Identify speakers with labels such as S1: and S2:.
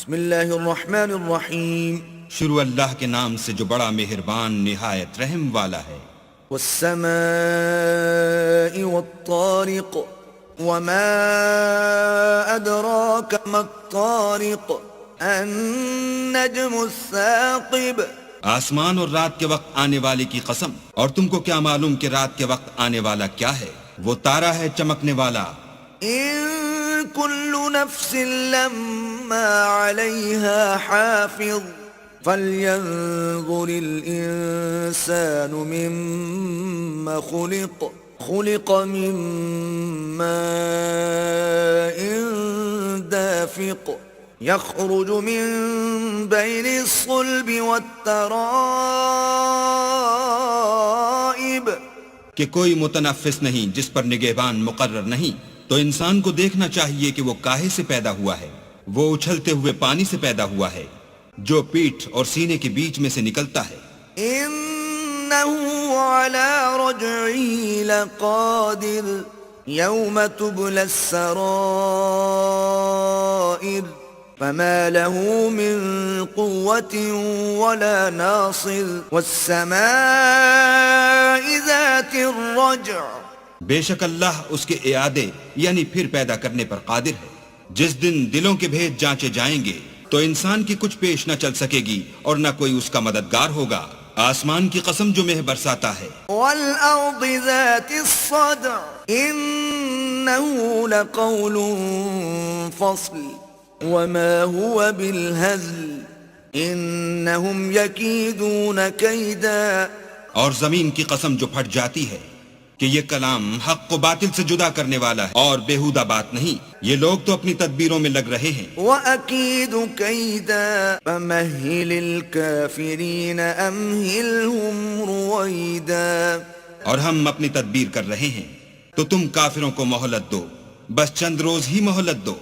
S1: بسم اللہ الرحمن الرحیم.
S2: شروع اللہ کے نام سے جو بڑا مہربان نہایت رحم والا ہے.
S1: والسماء والطارق وما أدراك ما الطارق النجم الثاقب.
S2: آسمان اور رات کے وقت آنے والے کی قسم، اور تم کو کیا معلوم کہ رات کے وقت آنے والا کیا ہے؟ وہ تارا ہے چمکنے والا.
S1: إن كل نفس لما عليها حافظ فلينظر الإنسان مما خلق من ماء دافق يخرج من بين الصلب والترائب.
S2: کہ کوئی متنفس نہیں جس پر نگہبان مقرر نہیں. تو انسان کو دیکھنا چاہیے کہ وہ کاہے سے پیدا ہوا ہے. وہ اچھلتے ہوئے پانی سے پیدا ہوا ہے جو پیٹھ اور سینے کے بیچ میں سے نکلتا ہے.
S1: إنه على رجعه لقادر يوم تبلى السرائر فما له من قوة ولا ناصر والسماء ذات الرجع.
S2: بے شک اللہ اس کے اعادے یعنی پھر پیدا کرنے پر قادر ہے. جس دن دلوں کے بھید جانچے جائیں گے تو انسان کی کچھ پیش نہ چل سکے گی اور نہ کوئی اس کا مددگار ہوگا. آسمان کی قسم جو مہ برساتا ہے.
S1: والأرض ذات الصدع إنه لقول فصل وما هو بالهزل إنهم يكيدون كيدا.
S2: اور زمین کی قسم جو پھٹ جاتی ہے کہ یہ کلام حق و باطل سے جدا کرنے والا ہے اور بیہودہ بات نہیں. یہ لوگ تو اپنی تدبیروں میں لگ رہے ہیں.
S1: وَأَكِيدُ كَيْدًا فَمَهِّلِ الْكَافِرِينَ أَمْهِلْهُمْ رُوَيْدًا.
S2: اور ہم اپنی تدبیر کر رہے ہیں تو تم کافروں کو مہلت دو، بس چند روز ہی مہلت دو.